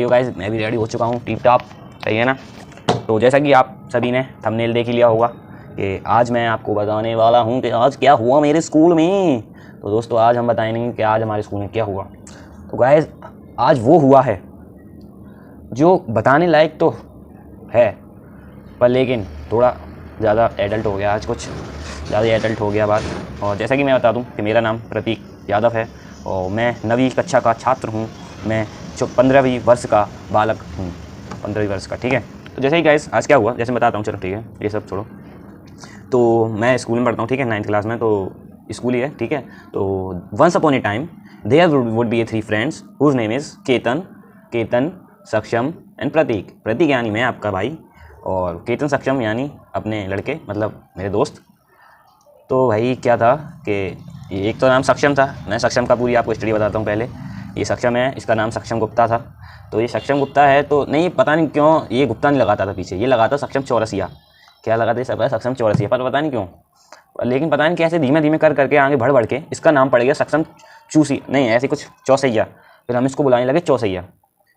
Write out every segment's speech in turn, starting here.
Ready हो guys? मैं भी रेडी हो चुका हूँ, टिप टॉप, सही है ना? तो जैसा कि आप सभी ने थंबनेल देख ही लिया होगा कि आज मैं आपको बताने वाला हूँ कि आज क्या हुआ मेरे स्कूल में। तो दोस्तों आज हम बताएंगे कि आज हमारे स्कूल में क्या हुआ। तो गाइस आज वो हुआ है जो बताने लायक तो है, पर लेकिन थोड़ा ज़्यादा एडल्ट हो गया, आज कुछ ज़्यादा एडल्ट हो गया बात। और जैसा कि मैं बता दूं कि मेरा नाम प्रतीक यादव है और मैं 9वीं कक्षा का छात्र हूं। मैं 15वीं वर्ष का बालक हूं, 15वीं वर्ष का, ठीक है। तो जैसे ही गाइस आज क्या हुआ, जैसे बताता हूँ, चलो ठीक है, ये सब छोड़ो। तो मैं स्कूल में पढ़ता हूँ, ठीक है, 9th क्लास में, तो स्कूल ही है, ठीक है। तो once upon a time there would be a 3 friends whose name is Ketan, Saksham and प्रतीक। प्रतीक यानी मैं आपका भाई, और केतन सक्षम यानी अपने लड़के, मतलब मेरे दोस्त। तो भाई क्या था कि एक तो नाम सक्षम था, मैं सक्षम का पूरी आपको हिस्ट्री बताता हूँ पहले। ये सक्षम है, इसका नाम सक्षम गुप्ता था। तो ये सक्षम गुप्ता है, तो नहीं पता नहीं क्यों ये गुप्ता नहीं लगाता था पीछे, ये लगाता सक्षम चौरसिया। क्या लगाते सब है सक्षम चौरसिया, पर पता नहीं क्यों, लेकिन पता नहीं कैसे धीमे धीमे कर करके आगे बढ़ के इसका नाम पड़ गया सक्षम चूसी, नहीं ऐसे कुछ चौसैया। फिर हम इसको बुलाने लगे चौसैया,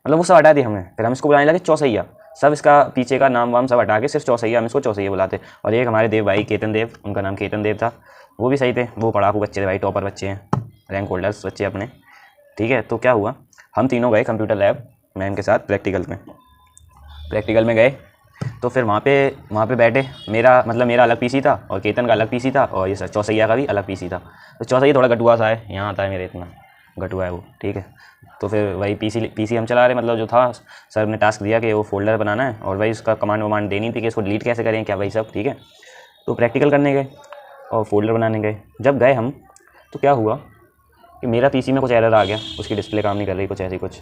मतलब वो सब हटा दिया हमने, फिर हम इसको बुलाने लगे चौसैया। सब इसका पीछे का नाम वाम सब हटा के सिर्फ चौसैया, हम इसको चौसैया बुलाते। और एक हमारे देव भाई केतन देव, उनका नाम केतन देव था, वो भी सही थे, वो पढ़ाकू बच्चे थे भाई, टॉपर बच्चे हैं, रैंक होल्डर्स बच्चे अपने, ठीक है। तो क्या हुआ, हम तीनों गए कंप्यूटर लैब मैम के साथ प्रैक्टिकल में गए। तो फिर वहाँ पे बैठे, मेरा अलग पीसी था और केतन का अलग पीसी था, और ये चौसैया का भी अलग पीसी था। तो चौसैया थोड़ा गटुआ सा है, यहाँ आता है मेरे, इतना गटुआ है वो, ठीक है। तो फिर वही पीसी हम चला रहे, मतलब जो था सर ने टास्क दिया कि वो फोल्डर बनाना है और वही उसका कमांड वमांड देनी थी कि इसको डिलीट कैसे करें, क्या वही सब, ठीक है। तो प्रैक्टिकल करने गए और फोल्डर बनाने गए। जब गए हम तो क्या हुआ कि मेरा पीसी में कुछ एरर आ गया, उसकी डिस्प्ले काम नहीं कर रही, कुछ ऐसी कुछ।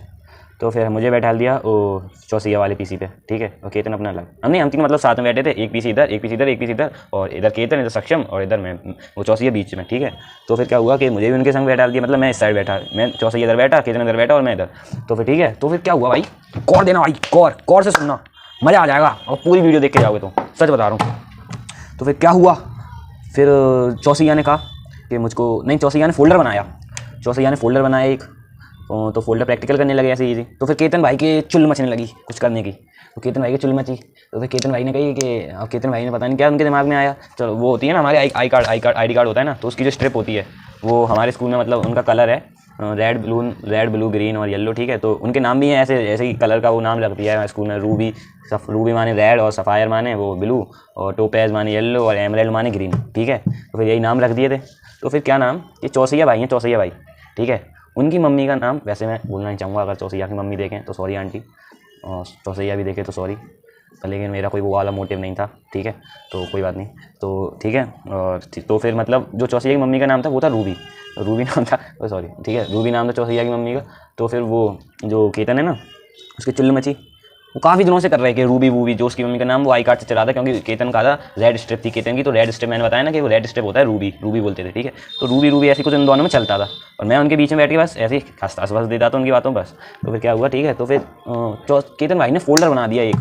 तो फिर मुझे बैठा दिया वो चौसैया वाले पीसी पे, ठीक है, और केतन अपना अलग। हम तीन मतलब साथ में बैठे थे, एक पीसी इधर, एक पीसी इधर, एक पीसी इधर, और इधर केतन, इधर सक्षम, और इधर मैं, वो चौसैया बीच में, ठीक है। तो फिर क्या हुआ कि मुझे भी उनके संग बैठा दिया, मतलब मैं इस साइड बैठा, मैं चौसैया इधर बैठा, केतन इधर बैठा और मैं इधर। तो फिर ठीक है, तो फिर क्या हुआ भाई, कौर देना भाई, कौर से सुनना, मज़ा आ जाएगा और पूरी वीडियो देख के जाओगे तो, सच बता रहा हूँ। तो फिर क्या हुआ, फिर चौसैया ने कहा कि मुझको, नहीं चौसैया ने फोल्डर बनाया एक, तो फोल्डर प्रैक्टिकल करने लगे ऐसे ही। तो फिर केतन भाई के चुल मचने लगी कुछ करने की, तो केतन भाई की चुल मची। तो फिर केतन भाई ने कही कि, अब केतन भाई ने पता नहीं क्या उनके दिमाग में आया, चलो वो होती है ना हमारे आई कार्ड होता है ना, तो उसकी जो स्ट्रिप होती है वो हमारे स्कूल में, मतलब उनका कलर है रेड ब्लू ग्रीन और येलो, ठीक है। तो उनके नाम भी हैं ऐसे ही कलर का वो नाम रख दिया है स्कूल में। रूबी माने रेड, और सफ़ायर माने वो ब्लू, और टोपैज माने येलो, और एमराल्ड माने ग्रीन, ठीक है। तो फिर यही नाम रख दिए थे। तो फिर क्या नाम, ये चौसैया भाई हैं, चौसैया भाई, ठीक है। उनकी मम्मी का नाम वैसे मैं बोलना नहीं चाहूँगा, अगर चौसैया की मम्मी देखें तो सॉरी आंटी, और चौसैया भी देखे तो सॉरी, पर लेकिन मेरा कोई वो वाला मोटिव नहीं था, ठीक है, तो कोई बात नहीं, तो ठीक है। और तो फिर मतलब जो चौसैया की मम्मी का नाम था वो था रूबी नाम था, सॉरी, ठीक है, रूबी नाम था चौसैया की मम्मी का। तो फिर वो जो केतन है ना, उसकी चुल्ल मची, वो काफ़ी दिनों से कर रहे कि रूबी, जो उसकी मम्मी का नाम वो आई कार्ड से चला था, क्योंकि केतन का था रेड स्ट्रिप थी केतन की, तो रेड स्ट्रिप मैंने बताया ना कि वो रेड स्ट्रिप होता है, रूबी बोलते थे, ठीक है। तो रूबी ऐसी कुछ इन दोनों में चलता था, और मैं उनके बीच में बैठ के बस ऐसे ही हंस देता था उनकी बातों बस। तो फिर क्या हुआ, ठीक है, तो फिर केतन भाई ने फोल्डर बना दिया एक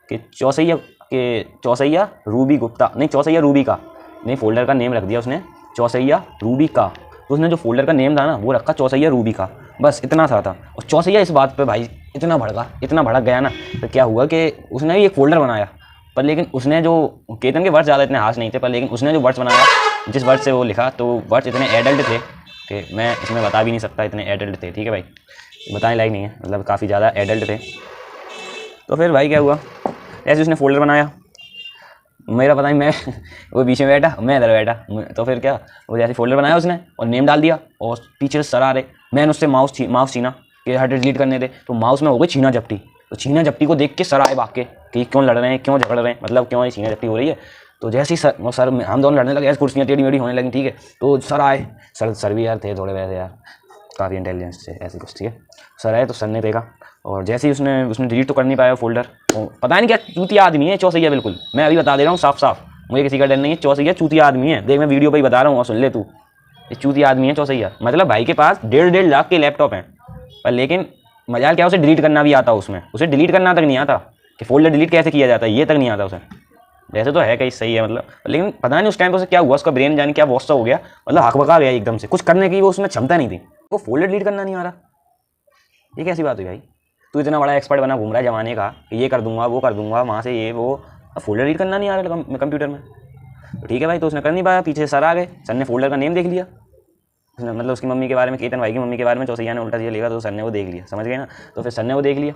कि चौसैया रूबी गुप्ता, नहीं चौसैया रूबी का, नहीं फोल्डर का नेम रख दिया उसने चौसैया रूबी का। तो उसने जो फोल्डर का नेम था ना वो रखा चौसैया रूबी का, बस इतना सा था। और चौसैया इस बात पे भाई इतना भड़क गया ना। तो क्या हुआ कि उसने भी एक फ़ोल्डर बनाया, पर लेकिन उसने जो, केतन के वर्ड्स ज़्यादा इतने हाश नहीं थे, पर लेकिन उसने जो वर्ड्स बनाया, जिस वर्ड से वो लिखा, तो वर्ड्स इतने एडल्ट थे कि मैं इसमें बता भी नहीं सकता, इतने एडल्ट थे, ठीक है भाई, बताने लायक नहीं है, मतलब काफ़ी ज़्यादा एडल्ट थे। तो फिर भाई क्या हुआ, ऐसे उसने फ़ोल्डर बनाया, मेरा पता नहीं, मैं वो बीच में बैठा, मैं इधर बैठा। तो फिर क्या, वो जैसे फोल्डर बनाया उसने और नेम डाल दिया, और पीछे से सर आ रहे, मैंने उससे माउस छीना कि हट डिलीट करने दे, तो माउस में हो गई छीना झपटी। तो छीना झपटी को देख के सर आए भाग के कि क्यों लड़ रहे हैं, क्यों झगड़ रहे हैं, मतलब क्यों ये छीना झपटी हो रही है। तो जैसे ही सर हम दोनों लड़ने लगे, ऐसे कुर्सियाँ टेढ़ी मेढ़ी होने लगी, ठीक है। तो सर आए, सर भी यार थे थोड़े वैसे यार काफ़ी इंटेलिजेंस थे, ऐसे कुछ, ठीक है। सर आए तो सर ने देखा, और जैसे ही उसने डिलीट तो कर नहीं पाया फोल्डर, पता नहीं क्या चूतिया आदमी है चौसैया, बिल्कुल मैं अभी बता दे रहा हूँ साफ, मुझे किसी का डर नहीं है, चौसैया चूतिया आदमी है, देख मैं वीडियो पे ही बता रहा हूँ और सुन ले तू, ये चूतिया आदमी है चौसैया। मतलब भाई के पास 1.5 लाख के लैपटॉप हैं, पर लेकिन मजाल क्या, उसे डिलीट करना भी आता, उसमें उसे डिलीट करना तक नहीं आता कि फोल्डर डिलीट कैसे किया जाता है, ये तक नहीं आता उसे। वैसे तो है कहीं सही है, मतलब लेकिन पता नहीं उस टाइम पर उसे क्या हुआ, उसका ब्रेन जाने क्या वॉश हो गया, मतलब हकबका गया एकदम से, कुछ करने की वो उसमें क्षमता नहीं थी, वो फोल्डर डिलीट करना नहीं आ रहा, ये कैसी बात हुई भाई। तू इतना बड़ा एक्सपर्ट बना घूम रहा है ज़माने का कि ये कर दूंगा वो कर दूंगा, वहाँ से ये वो, फोल्डर रीड करना नहीं आ रहा कंप्यूटर में। तो ठीक है भाई, तो उसने कर नहीं पाया, पीछे सर आ गए, सर ने फोल्डर का नेम देख लिया, उसने मतलब उसकी मम्मी के बारे में, केतन भाई की मम्मी के बारे में चौसैया ने उल्टा सीधा लिखा, तो सर ने वो देख लिया, समझ गए ना। तो फिर सर ने वो देख लिया,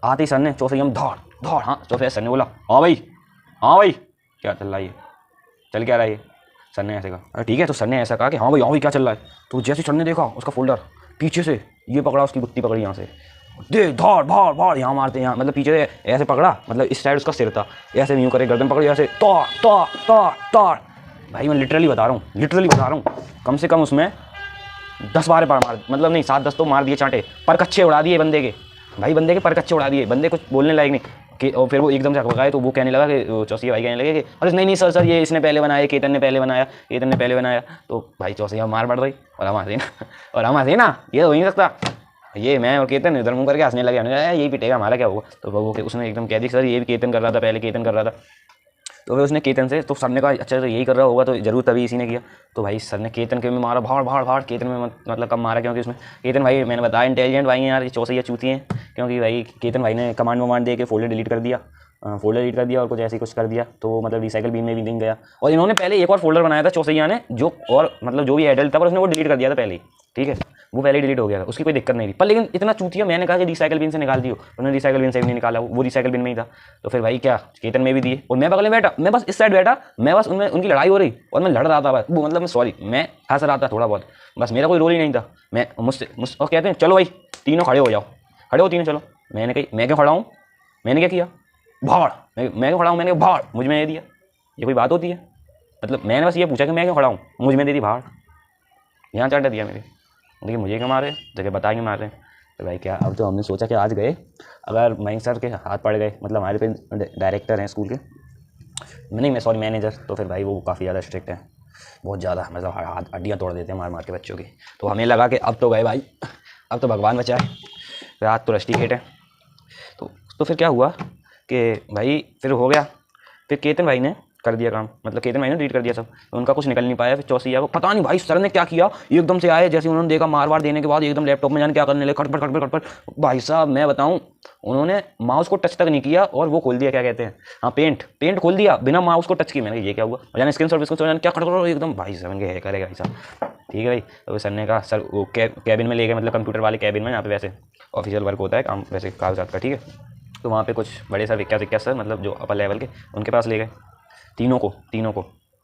आते ही सर ने चौसैया में धाड़ धाड़, हाँ तो फिर सर ने बोला हाँ भाई क्या चल रहा है, ये चल क्या रहा है ये। सर ने ऐसे कहा, अरे ठीक है। तो सर ने ऐसा कहा कि हाँ भाई क्या चल रहा है। तो जैसे सर ने देखा उसका फोल्डर, पीछे से ये पकड़ा, उसकी गुत्ती पकड़ी यहाँ से, दे धाड़ भाड़ भाड़, यहाँ मारते यहाँ, मतलब पीछे से ऐसे पकड़ा, मतलब इस साइड उसका सिर था, ऐसे यूँ करे गर्दन पकड़ी, ऐसे ताड़ ताड़ ताड़ ताड़। भाई मैं लिटरली बता रहा हूँ, कम से कम उसमें 10-12 बार मार, मतलब नहीं 7-10 तो मार दिए चांटे, पर कच्चे उड़ा दिए बंदे के, भाई बंदे के पर कच्चे उड़ा दिए, बंदे कुछ बोलने लायक नहीं कि। और फिर वो एकदम से हकबकाए, तो वो कहने लगा कि चौसैया भाई कहने लगे कि अरे नहीं सर ये इसने पहले बनाया, केतन ने पहले बनाया। तो भाई चौसैया मार पड़ रही, और हम हंसे ना, ये हो ही नहीं सकता। ये मैं और केतन इधर मुँह करके हंसने लगे, यही पिटेगा, हमारा क्या होगा। तो वो उसने एकदम कह दी सर ये भी केतन कर रहा था, पहले केतन कर रहा था। तो फिर उसने केतन से, तो सर ने कहा अच्छा तो यही कर रहा होगा, तो जरूर तभी इसी ने किया। तो भाई सर ने केतन के में मारा, भाड़, केतन में मतलब कम मारा, क्योंकि उसमें केतन भाई मैंने बताया इंटेलिजेंट भाई हैं यार, ये चौसैया चूती हैं। क्योंकि भाई केतन भाई ने कमांड वमांड दे के फोल्डर डिलीट कर दिया, और कुछ ऐसे कुछ कर दिया, तो मतलब रिसाइकल बीन में भी नहीं गया। और इन्होंने पहले एक और फोल्डर बनाया था चौसैया ने, जो और मतलब जो भी एडल्ट था, पर उसने वो डिलीट कर दिया था पहले ही, ठीक है, वो पहले डिलीट हो गया था, उसकी कोई दिक्कत नहीं थी। पर लेकिन इतना चूतिया, मैंने कहा कि रिसाइकल बिन से निकाल दियो, उन्होंने रिसाइकल बिन से भी नहीं निकाला, वो रिसाइकल बिन में ही था। तो फिर भाई क्या केतन में भी दिए, और मैं बगल में बैठा, मैं बस इस साइड बैठा, मैं बस उनकी लड़ाई हो रही और मैं लड़ रहा था, वो मतलब मैं हंस रहा था थोड़ा बहुत, बस मेरा कोई रोल ही नहीं था। मैं मुझसे और कहते हैं चलो भाई तीनों खड़े हो जाओ, खड़े हो तीनों, चलो। मैंने कही मैं क्यों खड़ा हूँ, मैंने क्या किया, भाड़, मैं क्यों खड़ा हूँ, मैंने कहा भाड़, मुझ में दे दिया, ये कोई बात होती है। मतलब मैंने बस ये पूछा कि मैं क्यों खड़ा हूँ, मुझ में दे दी भाड़, यहाँ चाटा दिया मेरे। देखिए मुझे क्यों मारे, देखिए बता के मारे। तो भाई क्या, अब तो हमने सोचा कि आज गए, अगर मयंक सर के हाथ पड़ गए, मतलब हमारे पे डायरेक्टर हैं स्कूल के, नहीं मैं सॉरी मैनेजर, तो फिर भाई वो काफ़ी ज़्यादा स्ट्रिक्ट हैं, बहुत ज़्यादा, मतलब हाथ हड्डियाँ तोड़ देते हैं मार के बच्चों की। तो हमें लगा कि अब तो गए भाई, अब तो भगवान बचाए, फिर आज तो रस्टिकेट है। तो फिर क्या हुआ कि भाई फिर हो गया, फिर केतन भाई ने कर दिया काम, मतलब केतन भाई ने डिलीट कर दिया सब, तो उनका कुछ निकल नहीं पाया। फिर चौसैया को पता नहीं भाई सर ने क्या किया, एकदम से आए, जैसे उन्होंने देखा मार देने के बाद एकदम लैपटॉप में जाने क्या करने लगे, खटपट। भाई साहब मैं बताऊं, उन्होंने माउस को टच तक नहीं किया और वो खोल दिया, क्या कहते हैं, हाँ पेंट खोल दिया बिना माउस को टच किए। मैंने ये क्या हुआ, जाने स्क्रीन शॉट इसको क्या खटखट एकदम, भाई साहब इनके है करेगा भाई साहब, ठीक है भाई। तो सर ने कहा सर वो कैबिन में ले गए, मतलब कंप्यूटर वाले कैबिन में, यहाँ पे वैसे ऑफिशियल वर्क होता है काम वैसे कागजात का, ठीक है। तो वहाँ पे कुछ बड़े सर विक्या सर, मतलब जो अपर लेवल के, उनके पास ले गए तीनों को,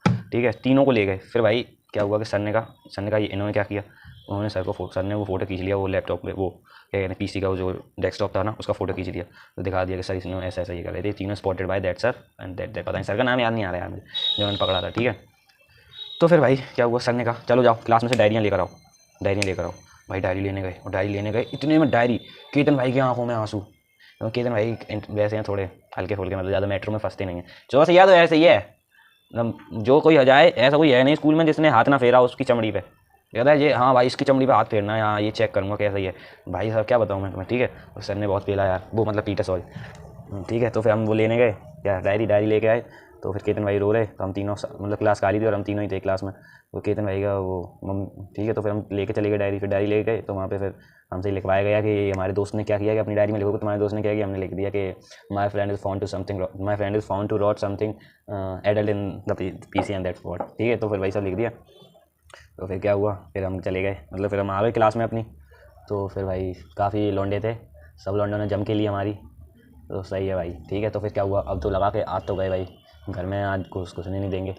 ठीक है, तीनों को ले गए। फिर भाई क्या हुआ कि सर ने कहा इन्होंने क्या किया, उन्होंने सर ने वो फोटो खींच लिया, वो लैपटॉप में, वो क्या कहते हैं पीसी का जो डेस्कटॉप था ना, उसका फोटो खींच लिया, तो दिखा दिया कि सर इसने ऐसा ये कर रहे थे, तीनों spotted by that sir and that पता नहीं सर का नाम याद नहीं आ रहा है यार मुझे, जो मैंने पकड़ा था, ठीक है। तो फिर भाई क्या हुआ, सर ने कहा चलो जाओ क्लास में से डायरियाँ लेकर आओ। भाई डायरी लेने गए, इतने में डायरी, केतन भाई की आंखों में आंसू, केतन भाई वैसे हैं थोड़े हल्के फुल्के, मतलब ज़्यादा मेट्रो में फंसते नहीं हैं। चौसैया तो ऐसे ही है, जो कोई आ जाए, ऐसा कोई है नहीं स्कूल में जिसने हाथ ना फेरा उसकी चमड़ी पे, कहता है ये हाँ भाई इसकी चमड़ी पे हाथ फेरना है, हाँ ये चेक करूँगा कैसा ही है। भाई साहब क्या बताऊँ मैं तुम्हें, ठीक है। और सर ने बहुत पेला यार, वो मतलब पीटा सॉरी, ठीक है। तो फिर हम वो लेने गए, क्या डायरी लेके आए। तो फिर केतन भाई रो रहे, तो हम तीनों मतलब क्लास खाली थी और हम तीनों ही थे क्लास में, वो केतन भाई का वो ठीक है। तो फिर हम लेके चले गए डायरी, फिर डायरी ले गए, तो वहाँ पे फिर हमसे लिखवाया गया कि हमारे दोस्त ने क्या किया कि अपनी डायरी में लिखो, तुम्हारे दोस्त ने क्या किया, हमने लिख दिया कि my friend is found to wrote something adult in the PC and that's what, ठीक है। तो फिर वही सब लिख दिया। तो फिर क्या हुआ, फिर हम चले गए, मतलब फिर हम आ गए क्लास में अपनी। तो फिर भाई काफ़ी लौंडे थे, सब लौंडों ने जम के ली हमारी, तो सही है भाई, ठीक है। तो फिर क्या हुआ, अब तो लगा के आज तो गए भाई घर में, आज कुछ नहीं देंगे,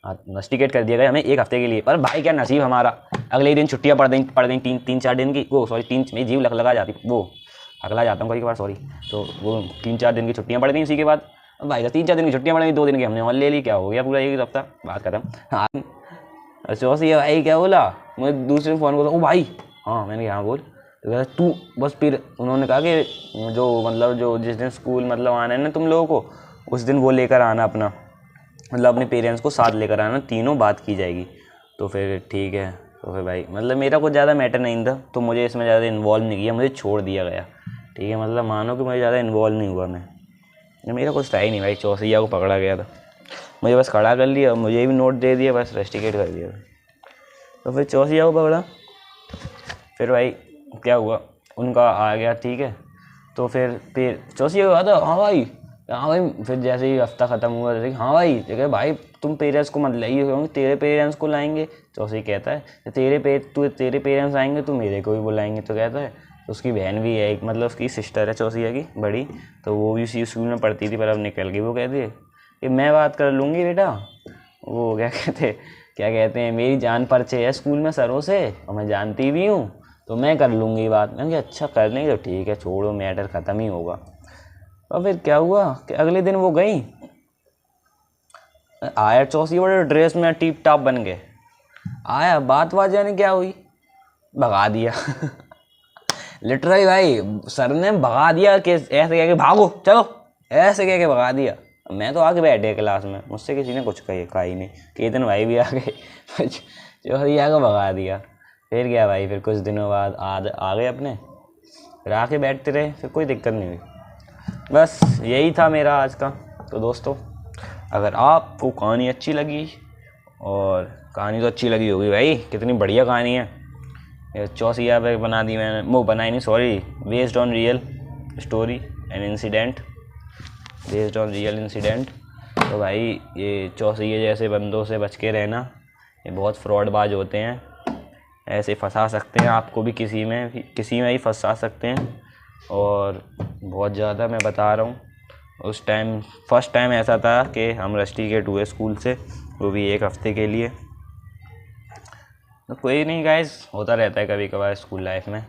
आज रस्टिकेट कर दिया गया हमें 1 हफ्ते के लिए। पर भाई क्या नसीब हमारा, अगले ही दिन छुट्टियाँ पड़ गई 3-4 दिन की, वो सॉरी 3, मेरी जीव लगा जाती, वो अगला जाता हूँ कई बार सॉरी, तो वो 3-4 दिन की छुट्टियाँ पड़ गई। उसी के बाद भाई 3-4 दिन की छुट्टियाँ पड़ गई, 2 दिन की हमने और ले ली, क्या हो गया पूरा 1 हफ्ता, बात खत्म। हाँ चौसैया भाई क्या बोला, मैं दूसरे फ़ोन को, ओ भाई हाँ, मैंने कहा हाँ बोल, तो तू बस, फिर उन्होंने कहा कि जो मतलब जो जिस दिन स्कूल मतलब आना है ना तुम लोगों को, उस दिन वो लेकर आना अपना, मतलब अपने पेरेंट्स को साथ लेकर आना, तीनों बात की जाएगी। तो फिर ठीक है। तो फिर भाई मतलब मेरा कुछ ज़्यादा मैटर नहीं था, तो मुझे इसमें ज़्यादा इन्वॉल्व नहीं किया, मुझे छोड़ दिया गया, ठीक है। मतलब मानो कि मुझे ज़्यादा इन्वॉल्व नहीं हुआ मैं, मेरा कुछ था ही नहीं भाई। चौसैया को पकड़ा गया था, मुझे बस खड़ा कर लिया, मुझे भी नोट दे दिया, बस रस्टिकेट कर दिया। तो फिर चौसैया को पकड़ा, फिर भाई क्या हुआ, उनका आ गया, ठीक है। तो फिर चौसिया को कहा था हाँ भाई फिर जैसे ही हफ्ता ख़त्म हुआ जैसे हाँ भाई कहे भाई तुम पेरेंट्स को मत लाइए क्योंकि तेरे पेरेंट्स को लाएंगे। चौसी कहता है तेरे पेरेंट्स आएंगे तो मेरे को भी बुलाएंगे। तो कहता है उसकी बहन भी है एक, मतलब उसकी सिस्टर है चौसिया की बड़ी, तो वो भी उसी स्कूल में पढ़ती थी पर अब निकल गई। वो कहती है कि मैं बात कर लूँगी बेटा, वो क्या कहते हैं मेरी जान परिचय है स्कूल में सरों से और मैं जानती भी हूँ तो मैं कर लूँगी बात। मैंने कहा अच्छा कर लेंगे तो ठीक है, छोड़ो मैटर ख़त्म ही होगा। और फिर क्या हुआ कि अगले दिन वो गई, आया चौसिया बड़े ड्रेस में टीप टाप बन के आया, बात जाने क्या हुई, भगा दिया लिटरली भाई सर ने भगा दिया कि ऐसे कह के भागो चलो, ऐसे कह के भगा दिया। मैं तो आके बैठे क्लास में, मुझसे किसी ने कुछ कहा ही नहीं। केतन भाई भी आ गए चौसिया को भगा दिया। फिर क्या भाई, फिर कुछ दिनों बाद आ गए अपने, फिर आके बैठते रहे, फिर कोई दिक्कत नहीं हुई। बस यही था मेरा आज का। तो दोस्तों अगर आपको कहानी अच्छी लगी, और कहानी तो अच्छी लगी होगी भाई, कितनी बढ़िया कहानी है, चौसिया पे बना दी मैंने, वो बनाई नहीं sorry, based on real story and incident, based on real incident. तो भाई ये चौसिया जैसे बंदों से बच के रहना, ये बहुत फ्रॉडबाज होते हैं, ऐसे फंसा सकते हैं आपको भी, किसी में ही फंसा सकते हैं। और बहुत ज़्यादा मैं बता रहा हूँ, उस टाइम फर्स्ट टाइम ऐसा था कि हम रस्टिकेट हुए स्कूल से, वो भी एक हफ्ते के लिए। तो कोई नहीं गाइस, होता रहता है कभी कभार स्कूल लाइफ में,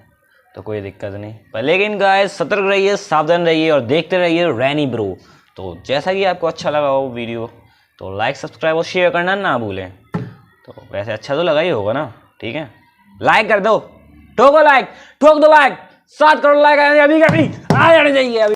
तो कोई दिक्कत नहीं। पर लेकिन गाइस सतर्क रहिए, सावधान रहिए और देखते रहिए रैनी ब्रो। तो जैसा कि आपको अच्छा लगा हो वीडियो तो लाइक सब्सक्राइब और शेयर करना ना भूलें। तो वैसे अच्छा तो लगा ही होगा ना, ठीक है, लाइक कर दो, ठोक दो लाइक, 7 करोड़ लाइक अभी आ जाने चाहिए अभी।